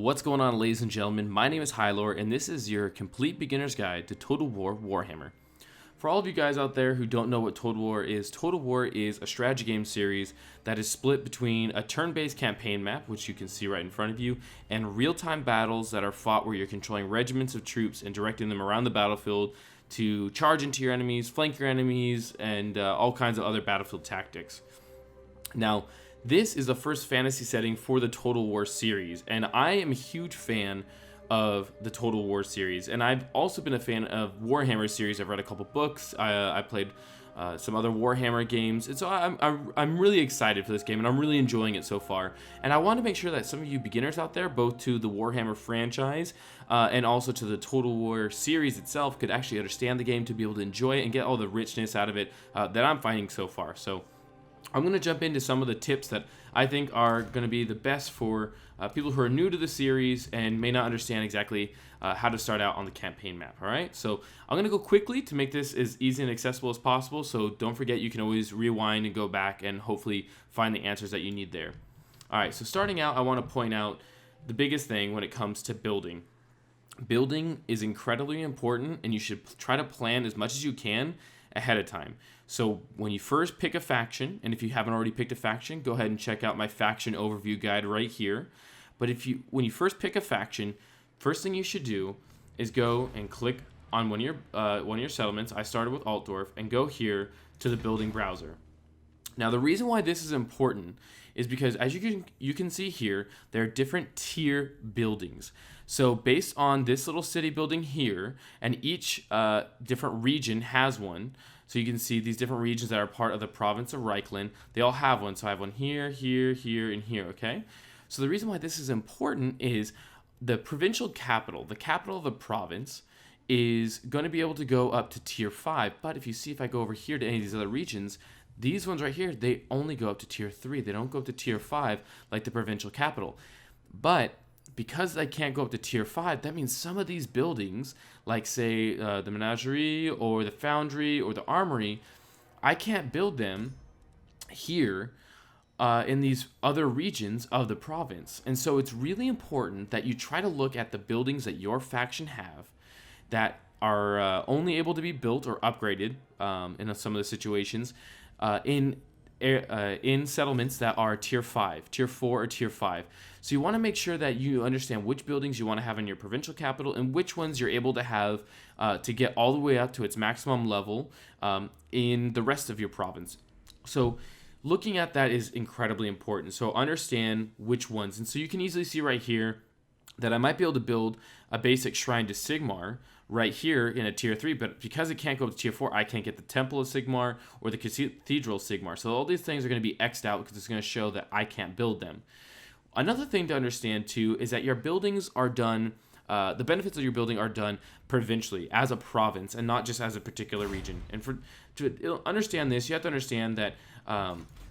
What's going on, ladies and gentlemen? My name is Hylor, and this is your complete beginner's guide to Total War Warhammer. For all of you guys out there who don't know what Total War is a strategy game series that is split between a turn-based campaign map, which you can see right in front of you, and real-time battles that are fought where you're controlling regiments of troops and directing them around the battlefield to charge into your enemies, flank your enemies, and all kinds of other battlefield tactics. Now, this is the first fantasy setting for the Total War series, and I am a huge fan of the Total War series, and I've also been a fan of Warhammer series. I've read a couple books, I played some other Warhammer games, and so I'm really excited for this game, and I'm really enjoying it so far. And I want to make sure that some of you beginners out there, both to the Warhammer franchise and also to the Total War series itself, could actually understand the game to be able to enjoy it and get all the richness out of it that I'm finding so far. So I'm going to jump into some of the tips that I think are going to be the best for people who are new to the series and may not understand exactly how to start out on the campaign map. All right, so I'm going to go quickly to make this as easy and accessible as possible. So don't forget, you can always rewind and go back and hopefully find the answers that you need there. All right, so starting out, I want to point out the biggest thing when it comes to building. Building is incredibly important, and you should try to plan as much as you can ahead of time. So when you first pick a faction, and if you haven't already picked a faction, go ahead and check out my faction overview guide right here. But when you first pick a faction, first thing you should do is go and click on one of your settlements. I started with Altdorf, and go here to the building browser. Now, the reason why this is important is because, as you can see here, there are different tier buildings. So based on this little city building here, and each different region has one. So you can see these different regions that are part of the province of Reichland. They all have one. So I have one here, here, here, and here, okay? So the reason why this is important is the provincial capital, the capital of the province, is going to be able to go up to tier 5. But if I go over here to any of these other regions, these ones right here, they only go up to tier 3. They don't go up to tier 5 like the provincial capital. But because I can't go up to tier 5, that means some of these buildings, like say the menagerie or the foundry or the armory, I can't build them here in these other regions of the province. And so it's really important that you try to look at the buildings that your faction have that are only able to be built or upgraded in some of the situations in settlements that are tier 5, tier 4, or tier 5. So you want to make sure that you understand which buildings you want to have in your provincial capital and which ones you're able to have to get all the way up to its maximum level in the rest of your province. So looking at that is incredibly important. So understand which ones. And so you can easily see right here that I might be able to build a basic shrine to Sigmar right here in a tier 3, but because it can't go to tier 4, I can't get the Temple of Sigmar or the Cathedral of Sigmar. So all these things are going to be X'd out because it's going to show that I can't build them. Another thing to understand too is that your buildings are done, the benefits of your building are done provincially as a province and not just as a particular region. And to understand this, you have to understand that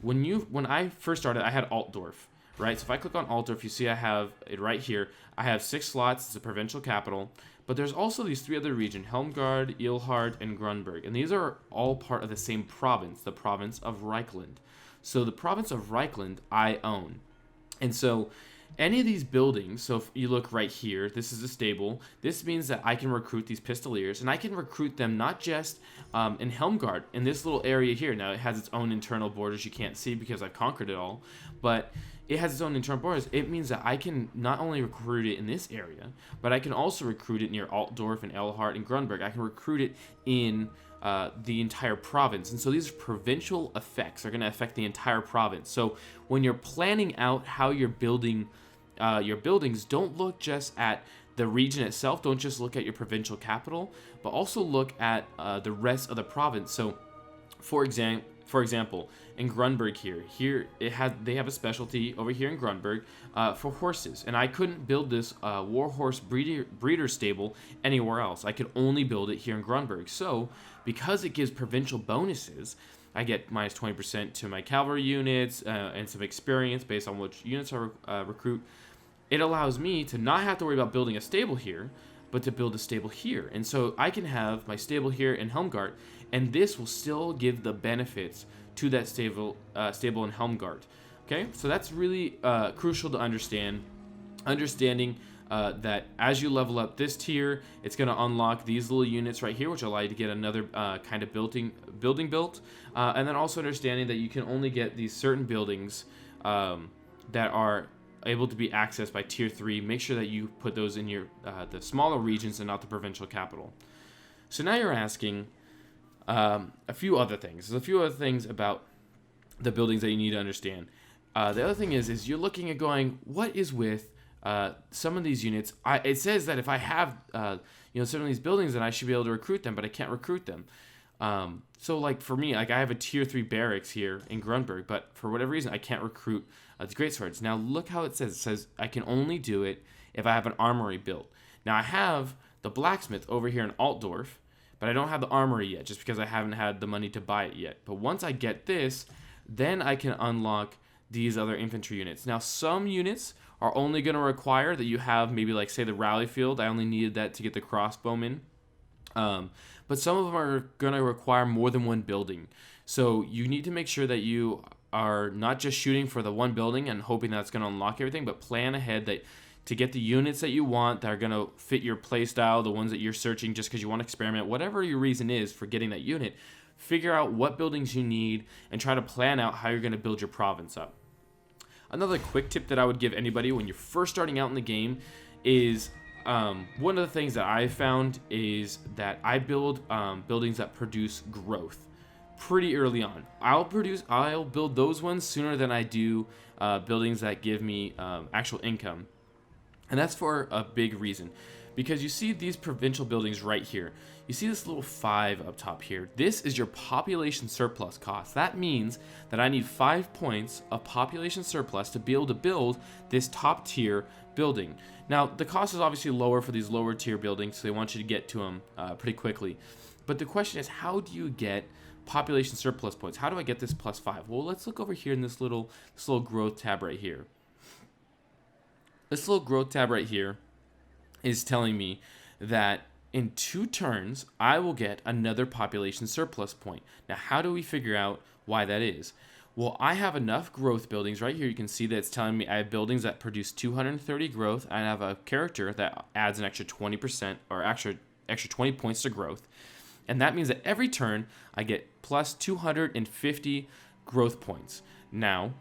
when I first started, I had Altdorf. Right, so if I click on Altdorf, you see I have it right here. I have 6 slots. It's a provincial capital. But there's also these 3 other regions, Helmgard, Ilhart, and Grunberg. And these are all part of the same province, the province of Reichland. So the province of Reichland, I own. And so any of these buildings, so if you look right here, this is a stable. This means that I can recruit these Pistoliers, and I can recruit them not just in Helmgard, in this little area here. Now, it has its own internal borders you can't see because I've conquered it all, but it has its own internal borders. It means that I can not only recruit it in this area, but I can also recruit it near Altdorf and Elhart and Grunberg. I can recruit it in the entire province. And so these provincial effects are going to affect the entire province. So when you're planning out how you're building your buildings, don't look just at the region itself. Don't just look at your provincial capital, but also look at the rest of the province. So for example, in Grunberg here they have a specialty over here in Grunberg for horses, and I couldn't build this warhorse breeder stable anywhere else. I could only build it here in Grunberg. So because it gives provincial bonuses, I get minus 20% to my cavalry units and some experience based on which units I recruit. It allows me to not have to worry about building a stable here, but to build a stable here. And so I can have my stable here in Helmgart, and this will still give the benefits to that stable in Helmgart. Okay, so that's really crucial to understand. understanding that as you level up this tier, it's going to unlock these little units right here, which allow you to get another kind of building built. And then also understanding that you can only get these certain buildings that are able to be accessed by tier 3. Make sure that you put those in your the smaller regions and not the provincial capital. So now you're asking a few other things. There's a few other things about the buildings that you need to understand. The other thing is you're looking at going, what is with some of these units? It says that if I have some of these buildings, then I should be able to recruit them, but I can't recruit them. So like for me, like I have a tier 3 barracks here in Grunberg, but for whatever reason I can't recruit the greatswords. Now look how it says. It says I can only do it if I have an armory built. Now I have the blacksmith over here in Altdorf, but I don't have the armory yet, just because I haven't had the money to buy it yet. But once I get this, then I can unlock these other infantry units. Now some units are only going to require that you have maybe like say the rally field. I only needed that to get the crossbowmen. But some of them are going to require more than one building. So you need to make sure that you are not just shooting for the one building and hoping that's going to unlock everything, but plan ahead that to get the units that you want that are going to fit your playstyle, the ones that you're searching just because you want to experiment, whatever your reason is for getting that unit, figure out what buildings you need and try to plan out how you're going to build your province up. Another quick tip that I would give anybody when you're first starting out in the game is one of the things that I found is that I build buildings that produce growth pretty early on. I'll build those ones sooner than I do buildings that give me actual income. And that's for a big reason. Because you see these provincial buildings right here. You see this little 5 up top here. This is your population surplus cost. That means that I need 5 points of population surplus to be able to build this top tier building. Now, the cost is obviously lower for these lower tier buildings, so they want you to get to them pretty quickly. But the question is, how do you get population surplus points? How do I get this +5? Well, let's look over here in this little growth tab right here. This little growth tab right here is telling me that in 2 turns, I will get another population surplus point. Now, how do we figure out why that is? Well, I have enough growth buildings right here. You can see that it's telling me I have buildings that produce 230 growth. I have a character that adds an extra 20% or extra 20 points to growth. And that means that every turn I get plus 250 growth points. Now,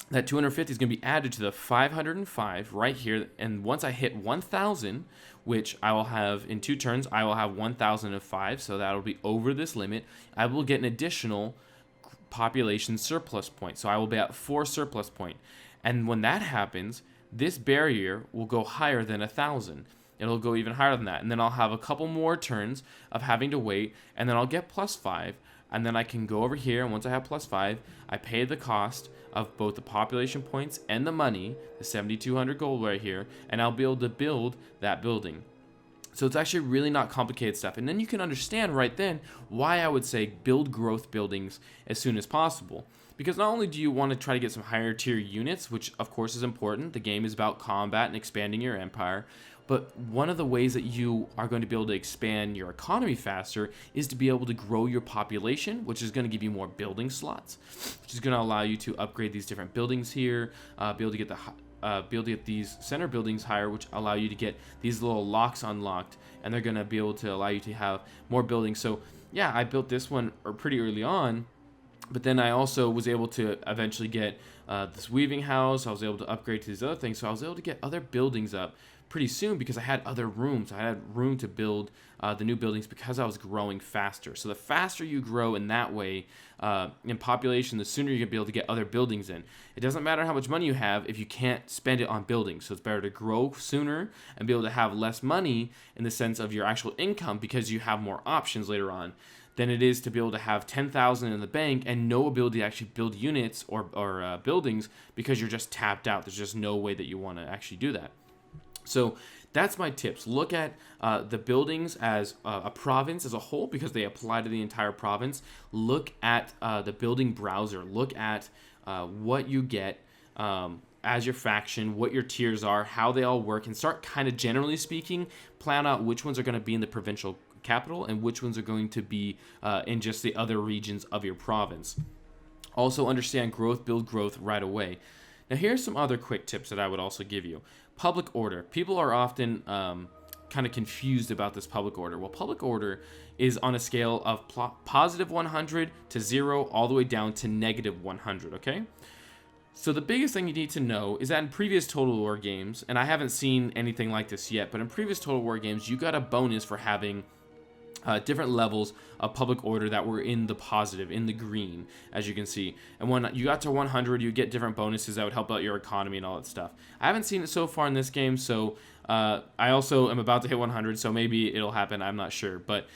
that 250 is going to be added to the 505 right here. And once I hit 1,000, which I will have in 2 turns, I will have 1,005. So that'll be over this limit. I will get an additional population surplus point. So I will be at 4 surplus point. And when that happens, this barrier will go higher than 1,000. It'll go even higher than that. And then I'll have a couple more turns of having to wait. And then I'll get +5. And then I can go over here, and once I have +5, I pay the cost of both the population points and the money, the 7,200 gold right here, and I'll be able to build that building. So it's actually really not complicated stuff. And then you can understand right then why I would say build growth buildings as soon as possible. Because not only do you want to try to get some higher tier units, which of course is important, the game is about combat and expanding your empire, but one of the ways that you are going to be able to expand your economy faster is to be able to grow your population, which is going to give you more building slots, which is going to allow you to upgrade these different buildings here, be able to get these center buildings higher, which allow you to get these little locks unlocked, and they're going to be able to allow you to have more buildings. So yeah, I built this one pretty early on, but then I also was able to eventually get this weaving house. I was able to upgrade to these other things, so I was able to get other buildings up pretty soon because I had other rooms. I had room to build the new buildings because I was growing faster. So the faster you grow in that way in population, the sooner you're going to be able to get other buildings in. It doesn't matter how much money you have if you can't spend it on buildings. So it's better to grow sooner and be able to have less money in the sense of your actual income because you have more options later on than it is to be able to have 10,000 in the bank and no ability to actually build units or buildings because you're just tapped out. There's just no way that you want to actually do that. So that's my tips. Look at the buildings as a province as a whole because they apply to the entire province. Look at the building browser. Look at what you get as your faction, what your tiers are, how they all work, and start kind of generally speaking, plan out which ones are going to be in the provincial capital and which ones are going to be in just the other regions of your province. Also understand growth, build growth right away. Now, here's some other quick tips that I would also give you. Public order. People are often kind of confused about this public order. Well, public order is on a scale of positive 100 to 0 all the way down to negative 100, okay? So the biggest thing you need to know is that in previous Total War games, and I haven't seen anything like this yet, but in previous Total War games, you got a bonus for having different levels of public order that were in the positive, in the green, as you can see. And when you got to 100, you get different bonuses that would help out your economy and all that stuff. I haven't seen it so far in this game, so I also am about to hit 100, so maybe it'll happen, I'm not sure. But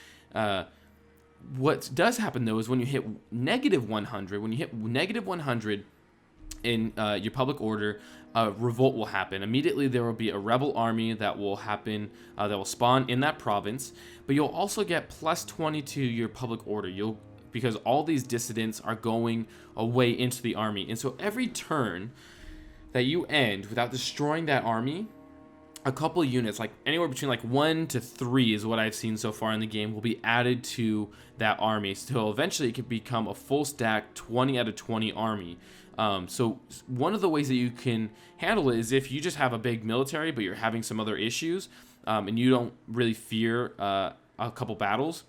what does happen, though, is when you hit negative 100, in your public order, revolt will happen. Immediately there will be a rebel army that will happen, that will spawn in that province, but you'll also get plus 20 to your public order, because all these dissidents are going away into the army. And so every turn that you end without destroying that army, a couple of units, like anywhere between like 1 to 3 is what I've seen so far in the game, will be added to that army. So eventually it could become a full stack 20 out of 20 army. So one of the ways that you can handle it is if you just have a big military, but you're having some other issues, and you don't really fear a couple battles,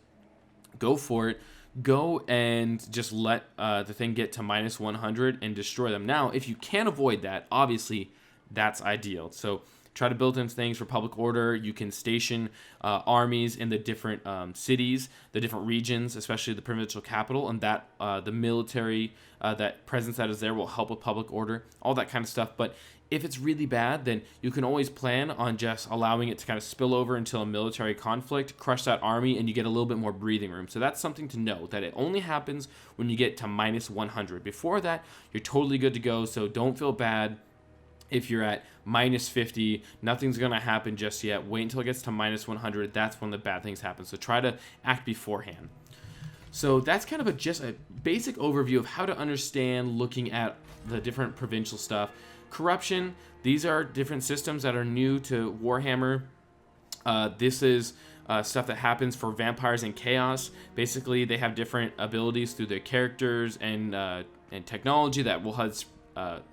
go for it. Go and just let the thing get to minus 100 and destroy them. Now, if you can avoid that, obviously that's ideal. So try to build in things for public order. You can station armies in the different cities, the different regions, especially the provincial capital, and that the military that presence that is there will help with public order, all that kind of stuff. But if it's really bad, then you can always plan on just allowing it to kind of spill over until a military conflict, crush that army, and you get a little bit more breathing room. So that's something to know, that it only happens when you get to minus 100. Before that, you're totally good to go, so don't feel bad. If you're at minus 50, nothing's going to happen just yet. Wait until it gets to minus 100. That's when the bad things happen. So try to act beforehand. So that's kind of just a basic overview of how to understand looking at the different provincial stuff. Corruption, these are different systems that are new to Warhammer. This is stuff that happens for vampires and chaos. Basically, they have different abilities through their characters and technology that will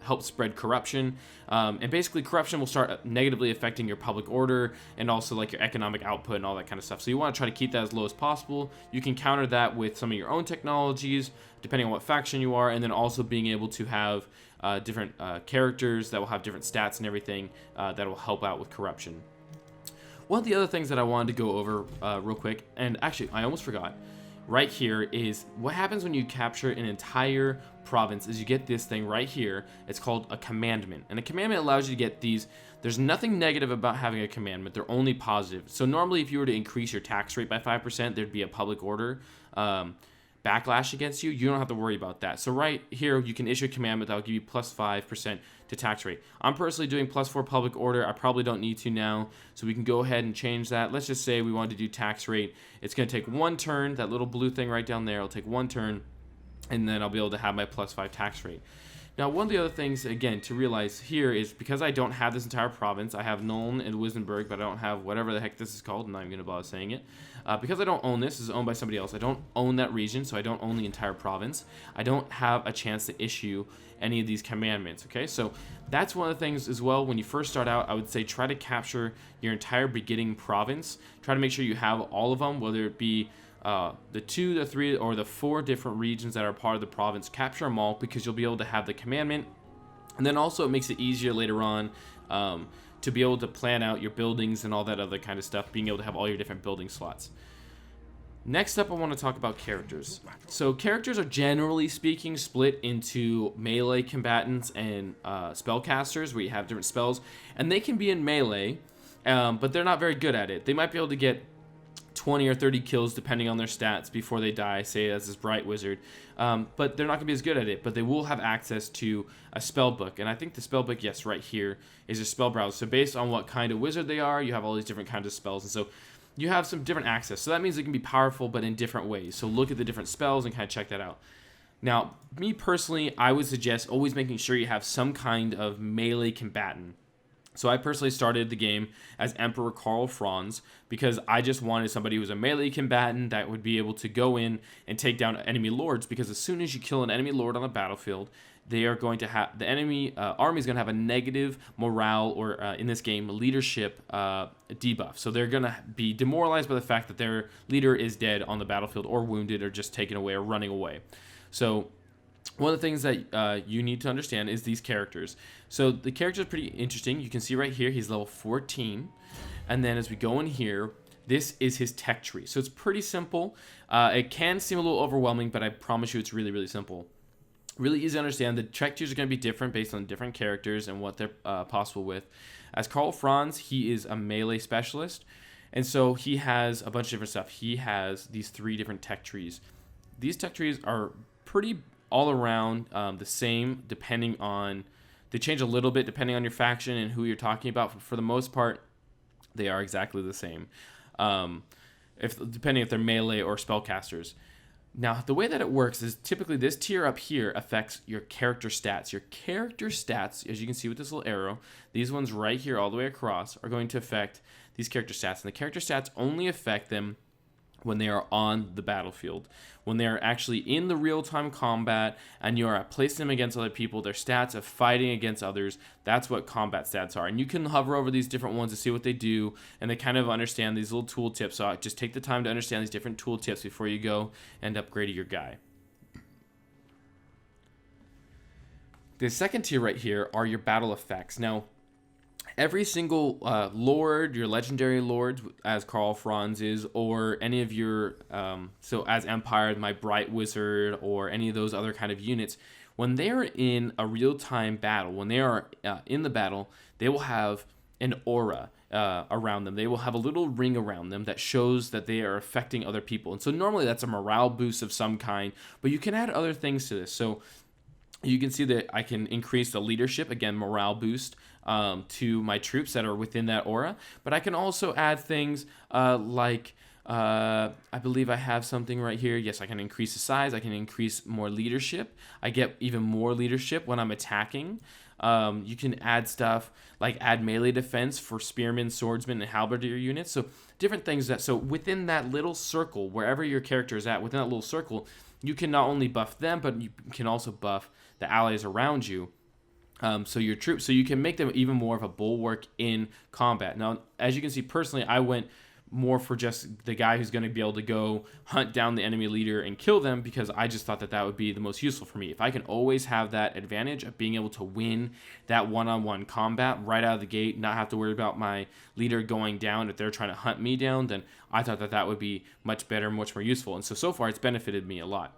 help spread corruption, and basically corruption will start negatively affecting your public order and also like your economic output and all that kind of stuff. So you want to try to keep that as low as possible. You can counter that with some of your own technologies depending on what faction you are, and then also being able to have different characters that will have different stats and everything that will help out with corruption. One of the other things that I wanted to go over real quick, and actually I almost forgot, right here is what happens when you capture an entire province is you get this thing right here. It's called a commandment, and a commandment allows you to get these. There's nothing negative about having a commandment, they're only positive. So normally if you were to increase your tax rate by 5%, there'd be a public order backlash against you. You don't have to worry about that. So right here you can issue a commandment that will give you plus 5% to tax rate. I'm personally doing plus 4 public order. I probably don't need to now, so we can go ahead and change that. Let's just say we wanted to do tax rate. It's going to take one turn. That little blue thing right down there, it'll take one turn, and then I'll be able to have my plus 5 tax rate. Now, one of the other things, again, to realize here is because I don't have this entire province, I have Nuln and Wissenberg, but I don't have whatever the heck this is called. I'm not even going to bother saying it. Because I don't own this is owned by somebody else. I don't own that region, so I don't own the entire province. I don't have a chance to issue any of these commandments, okay? So that's one of the things as well. When you first start out, I would say try to capture your entire beginning province. Try to make sure you have all of them, whether it be the 2, the 3, or the 4 different regions that are part of the province. Capture them all because you'll be able to have the commandment, and then also it makes it easier later on to be able to plan out your buildings and all that other kind of stuff, being able to have all your different building slots. Next up, I want to talk about characters. So characters are generally speaking split into melee combatants and spellcasters, where you have different spells, and they can be in melee, but they're not very good at it. They might be able to get 20 or 30 kills depending on their stats before they die, say as this bright wizard, but they're not going to be as good at it. But they will have access to a spell book, and I think the spell book, yes, right here is a spell browser. So based on what kind of wizard they are, you have all these different kinds of spells, and so you have some different access. So that means it can be powerful, but in different ways. So look at the different spells and kind of check that out. Now, me personally, I would suggest always making sure you have some kind of melee combatant. So I personally started the game as Emperor Karl Franz because I just wanted somebody who was a melee combatant that would be able to go in and take down enemy lords, because as soon as you kill an enemy lord on the battlefield, they are going to have, the enemy army is going to have a negative morale, or in this game, leadership debuff. So they're going to be demoralized by the fact that their leader is dead on the battlefield, or wounded, or just taken away, or running away. So one of the things that you need to understand is these characters. So the character is pretty interesting. You can see right here, he's level 14. And then as we go in here, this is his tech tree. So it's pretty simple. It can seem a little overwhelming, but I promise you it's really, really simple. Really easy to understand. The tech trees are going to be different based on different characters and what they're possible with. As Karl Franz, he is a melee specialist. And so he has a bunch of different stuff. He has these 3 different tech trees. These tech trees are pretty all around the same, depending on, they change a little bit depending on your faction and who you're talking about. For the most part, they are exactly the same, depending if they're melee or spellcasters. Now, the way that it works is typically this tier up here affects your character stats. Your character stats, as you can see with this little arrow, these ones right here all the way across are going to affect these character stats. And the character stats only affect them when they are on the battlefield. When they are actually in the real-time combat and you are placing them against other people, their stats of fighting against others, that's what combat stats are. And you can hover over these different ones to see what they do, and they kind of understand these little tool tips. So just take the time to understand these different tool tips before you go and upgrade your guy. The second tier right here are your battle effects. Now, every single lord, your legendary lords, as Karl Franz is, or any of your, so as Empire, my Bright Wizard, or any of those other kind of units, when they are in a real-time battle, when they are in the battle, they will have an aura around them. They will have a little ring around them that shows that they are affecting other people. And so normally that's a morale boost of some kind, but you can add other things to this. So you can see that I can increase the leadership, again, morale boost, to my troops that are within that aura. But I can also add things like, I believe I have something right here. Yes, I can increase the size. I can increase more leadership. I get even more leadership when I'm attacking. You can add stuff like add melee defense for spearmen, swordsmen, and halberdier units. So different things so within that little circle, wherever your character is at, within that little circle, you can not only buff them, but you can also buff the allies around you. So your troops, so you can make them even more of a bulwark in combat. Now, as you can see, personally, I went more for just the guy who's going to be able to go hunt down the enemy leader and kill them, because I just thought that that would be the most useful for me. If I can always have that advantage of being able to win that one-on-one combat right out of the gate, not have to worry about my leader going down if they're trying to hunt me down, then I thought that that would be much better, much more useful. And so far, it's benefited me a lot.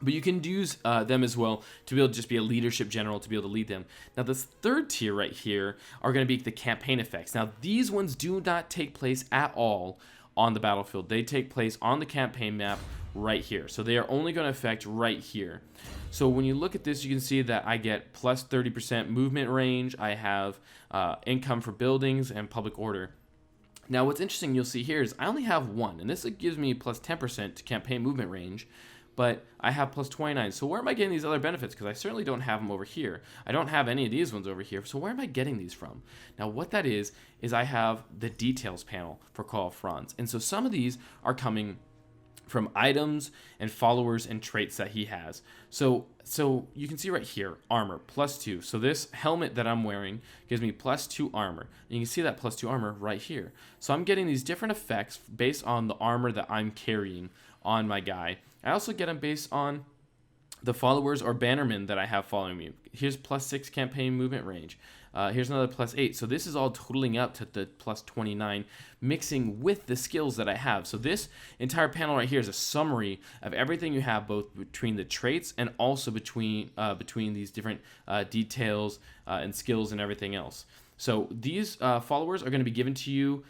But you can use them as well to be able to just be a leadership general, to be able to lead them. Now, this third tier right here are going to be the campaign effects. Now, these ones do not take place at all on the battlefield. They take place on the campaign map right here. So they are only going to affect right here. So when you look at this, you can see that I get plus 30% movement range. I have income for buildings and public order. Now, what's interesting you'll see here is I only have one, and this gives me plus 10% to campaign movement range. But I have plus 29. So where am I getting these other benefits? Because I certainly don't have them over here. I don't have any of these ones over here. So where am I getting these from? Now, what that is I have the details panel for Karl Franz. And so some of these are coming from items and followers and traits that he has. So you can see right here, armor, +2. So this helmet that I'm wearing gives me +2 armor. And you can see that +2 armor right here. So I'm getting these different effects based on the armor that I'm carrying on my guy. I also get them based on the followers or bannermen that I have following me. Here's +6 campaign movement range. Here's another +8. So this is all totaling up to the +29, mixing with the skills that I have. So this entire panel right here is a summary of everything you have, both between the traits and also between these different details and skills and everything else. So these followers are going to be given to you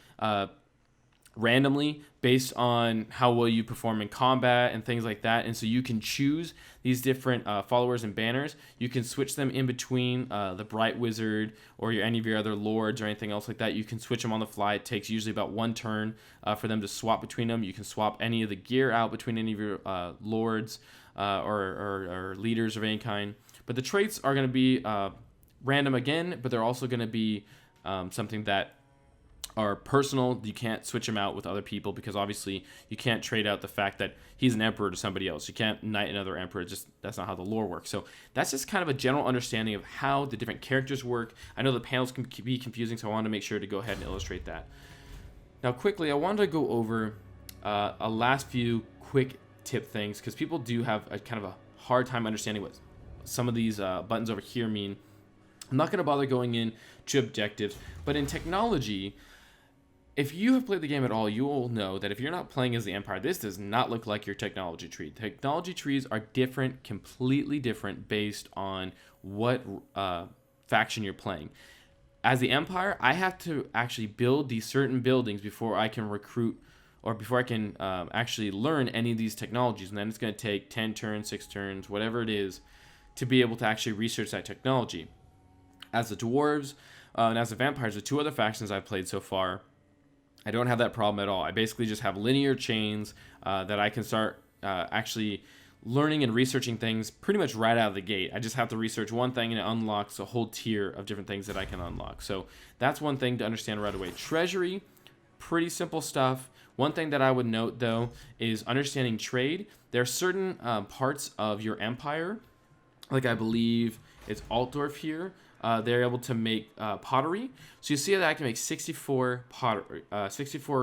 randomly based on how well you perform in combat and things like that. And so you can choose these different followers and banners. You can switch them in between the Bright Wizard or any of your other lords or anything else like that. You can switch them on the fly. It takes usually about one turn for them to swap between them. You can swap any of the gear out between any of your lords or leaders of any kind. But the traits are going to be random again, but they're also going to be something that are personal. You can't switch them out with other people because obviously you can't trade out the fact that he's an emperor to somebody else. You can't knight another emperor. That's not how the lore works. So that's just kind of a general understanding of how the different characters work. I know the panels can be confusing, so I wanted to make sure to go ahead and illustrate that. Now quickly, I wanted to go over a last few quick tip things because people do have a kind of a hard time understanding what some of these buttons over here mean. I'm not going to bother going in to objectives, but in technology, if you have played the game at all, you will know that if you're not playing as the Empire, this does not look like your technology tree. Technology trees are different, completely different, based on what faction you're playing. As the Empire, I have to actually build these certain buildings before I can recruit or before I can actually learn any of these technologies. And then it's going to take 10 turns, 6 turns, whatever it is, to be able to actually research that technology. As the Dwarves and as the Vampires, the two other factions I've played so far, I don't have that problem at all. I basically just have linear chains that I can start actually learning and researching things pretty much right out of the gate. I just have to research one thing and it unlocks a whole tier of different things that I can unlock. So that's one thing to understand right away. Treasury, pretty simple stuff. One thing that I would note, though, is understanding trade. There are certain parts of your empire, like I believe it's Altdorf here, they're able to make pottery. So you see that I can make 64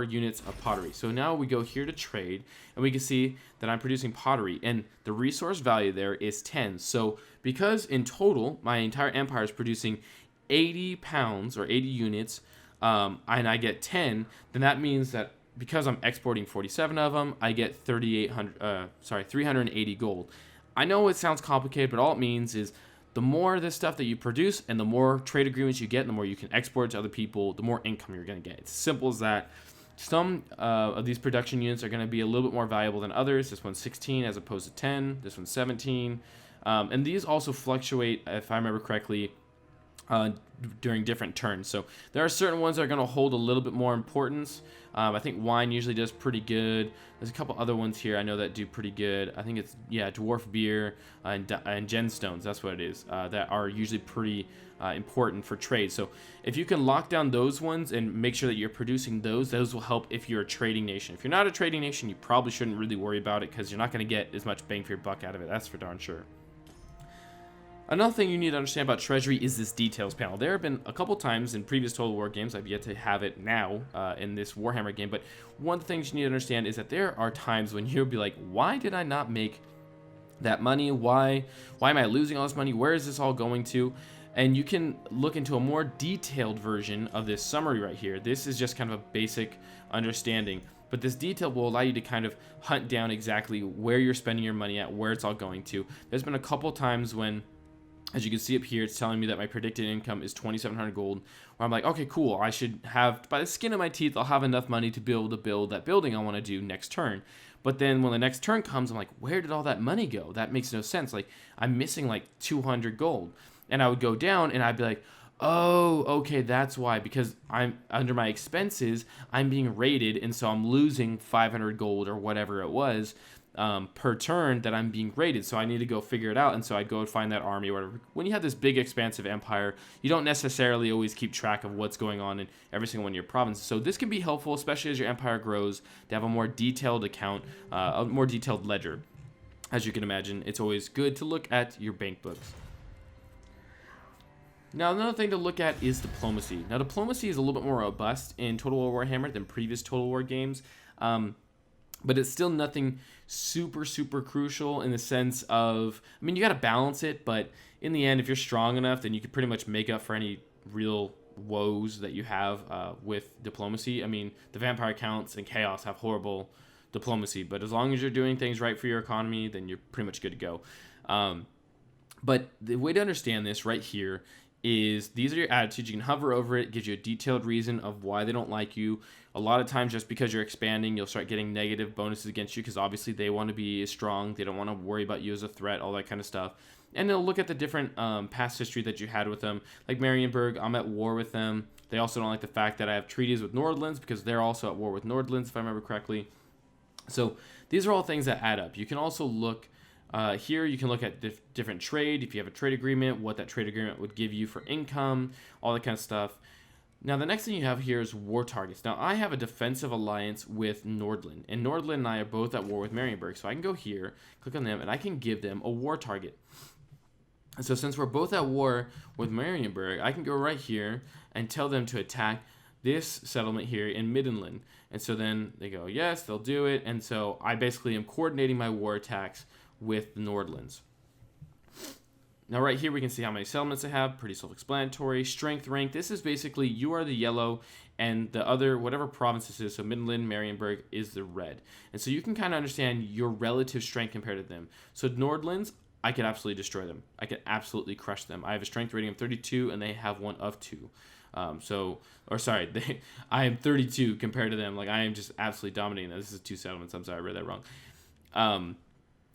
units of pottery. So now we go here to trade, and we can see that I'm producing pottery, and the resource value there is 10. So because in total, my entire empire is producing 80 pounds or 80 units, and I get 10, then that means that because I'm exporting 47 of them, I get 380 gold. I know it sounds complicated, but all it means is the more of this stuff that you produce and the more trade agreements you get, and the more you can export to other people, the more income you're going to get. It's as simple as that. Some of these production units are going to be a little bit more valuable than others. This one's 16 as opposed to 10. This one's 17. And these also fluctuate, if I remember correctly, during different turns. So there are certain ones that are going to hold a little bit more importance. I think wine usually does pretty good. There's a couple other ones here I know that do pretty good. I think it's, dwarf beer and gemstones. That's what it is. That are usually pretty important for trade. So if you can lock down those ones and make sure that you're producing those will help if you're a trading nation. If you're not a trading nation, you probably shouldn't really worry about it because you're not going to get as much bang for your buck out of it. That's for darn sure. Another thing you need to understand about treasury is this details panel. There have been a couple times in previous Total War games, I've yet to have it now in this Warhammer game, but one of the things you need to understand is that there are times when you'll be like, why did I not make that money? Why am I losing all this money? Where is this all going to? And you can look into a more detailed version of this summary right here. This is just kind of a basic understanding, but this detail will allow you to kind of hunt down exactly where you're spending your money at, where it's all going to. There's been a couple times when, as you can see up here, it's telling me that my predicted income is 2,700 gold, where I'm like, okay, cool, I should have, by the skin of my teeth, I'll have enough money to be able to build that building I want to do next turn. But then when the next turn comes, I'm like, where did all that money go? That makes no sense. Like, I'm missing like 200 gold. And I would go down and I'd be like, oh, okay, that's why, because I'm under my expenses, I'm being rated, and so I'm losing 500 gold or whatever it was per turn that I'm being rated. So I need to go figure it out, and so I'd go and find that army or whatever. When you have this big expansive empire, you don't necessarily always keep track of what's going on in every single one of your provinces. So this can be helpful, especially as your empire grows, to have a more detailed account, a more detailed ledger. As you can imagine, it's always good to look at your bank books. Now, another thing to look at is diplomacy. Now, diplomacy is a little bit more robust in Total War Warhammer than previous Total War games, but it's still nothing super crucial in the sense of, I mean, you got to balance it, but in the end, if you're strong enough, then you can pretty much make up for any real woes that you have with diplomacy. I mean, the Vampire Counts and Chaos have horrible diplomacy, but as long as you're doing things right for your economy, then you're pretty much good to go. But the way to understand this right here is these are your attitudes. You can hover over it. It gives you a detailed reason of why they don't like you. A lot of times, just because you're expanding, you'll start getting negative bonuses against you because obviously they want to be strong. They don't want to worry about you as a threat, all that kind of stuff. And they'll look at the different past history that you had with them. Like Marienburg, I'm at war with them. They also don't like the fact that I have treaties with Nordlands because they're also at war with Nordlands, if I remember correctly. So these are all things that add up. You can also look here, you can look at different trade. If you have a trade agreement, what that trade agreement would give you for income, all that kind of stuff. Now, the next thing you have here is war targets. Now, I have a defensive alliance with Nordland, and Nordland and I are both at war with Marienburg. So I can go here, click on them, and I can give them a war target. And so since we're both at war with Marienburg, I can go right here and tell them to attack this settlement here in Middenland. And so then they go, yes, they'll do it. And so I basically am coordinating my war attacks with the Nordlands. Now right here we can see how many settlements I have, pretty self-explanatory. Strength rank, this is basically you are the yellow and the other, whatever province this is, so Midland, Marienburg is the red. And so you can kind of understand your relative strength compared to them. So Nordlands, I could absolutely destroy them. I could absolutely crush them. I have a strength rating of 32 and they have one of 2. I am 32 compared to them. Like I am just absolutely dominating them. This is 2 settlements. I'm sorry, I read that wrong.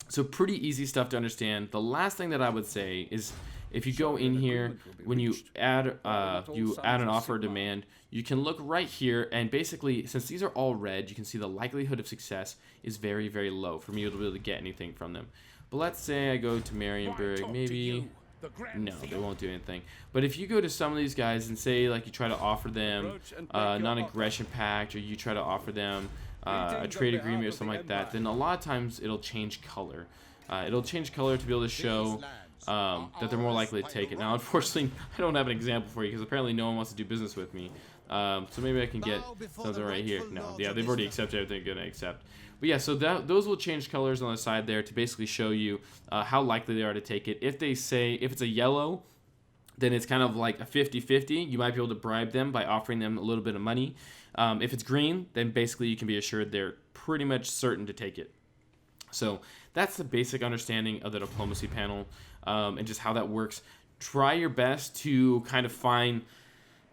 So pretty easy stuff to understand. The last thing that I would say is if you go in here, when you add an offer or demand, you can look right here and basically, since these are all red, you can see the likelihood of success is very, very low for me to be able to get anything from them. But let's say I go to Marienburg, maybe, no, they won't do anything. But if you go to some of these guys and say like you try to offer them non-aggression pact, or you try to offer them a trade agreement or something like that, then a lot of times it'll change color. It'll change color to be able to show that they're more likely to take it. Now, unfortunately, I don't have an example for you because apparently no one wants to do business with me. So maybe I can get something right here. No, yeah, they've already accepted everything they're going to accept. But yeah, so those will change colors on the side there to basically show you how likely they are to take it. If they say, if it's a yellow, then it's kind of like a 50-50. You might be able to bribe them by offering them a little bit of money. If it's green, then basically you can be assured they're pretty much certain to take it. So that's the basic understanding of the diplomacy panel and just how that works. Try your best to kind of find,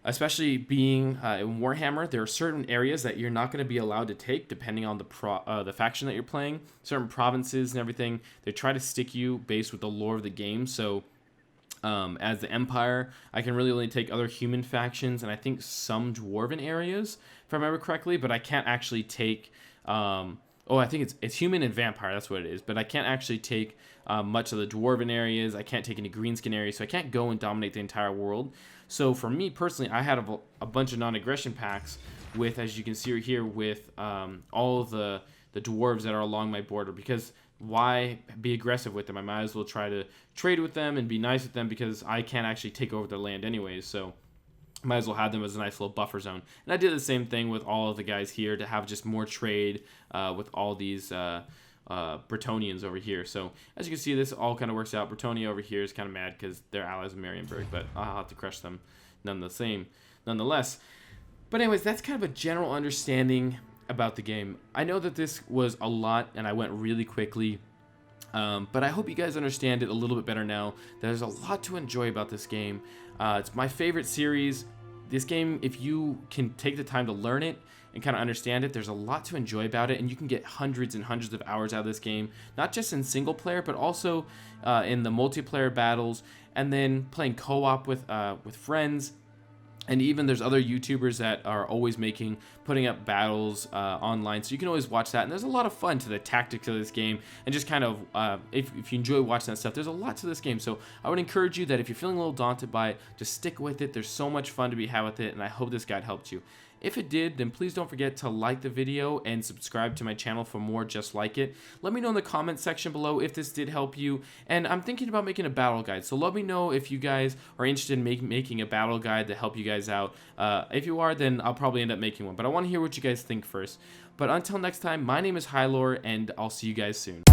especially being in Warhammer, there are certain areas that you're not going to be allowed to take depending on the faction that you're playing. Certain provinces and everything, they try to stick you based with the lore of the game. So as the Empire, I can really only take other human factions and I think some dwarven areas, if I remember correctly, but I can't actually take, I think it's human and vampire, that's what it is, but I can't actually take much of the dwarven areas. I can't take any greenskin areas, so I can't go and dominate the entire world. So for me personally, I had a bunch of non-aggression pacts with, as you can see right here, with all of the dwarves that are along my border, because why be aggressive with them? I might as well try to trade with them and be nice with them because I can't actually take over their land anyways. So I might as well have them as a nice little buffer zone. And I did the same thing with all of the guys here to have just more trade with all these Bretonians over here. So as you can see, this all kind of works out. Bretonia over here is kind of mad because they're allies of Marienburg, but I'll have to crush them nonetheless. But anyways, that's kind of a general understanding about the game. I know that this was a lot and I went really quickly, but I hope you guys understand it a little bit better now. There's a lot to enjoy about this game. It's my favorite series. This game, if you can take the time to learn it and kind of understand it, there's a lot to enjoy about it, and you can get hundreds and hundreds of hours out of this game, not just in single player, but also in the multiplayer battles, and then playing co-op with friends. And even there's other YouTubers that are always putting up battles online, so you can always watch that. And there's a lot of fun to the tactics of this game, and just kind of if you enjoy watching that stuff, there's a lot to this game. So I would encourage you that if you're feeling a little daunted by it, just stick with it. There's so much fun to be had with it, and I hope this guide helped you. If it did, then please don't forget to like the video and subscribe to my channel for more just like it. Let me know in the comment section below if this did help you. And I'm thinking about making a battle guide, so let me know if you guys are interested in making a battle guide to help you guys out. If you are, then I'll probably end up making one. But I want to hear what you guys think first. But until next time, my name is Hylor, and I'll see you guys soon.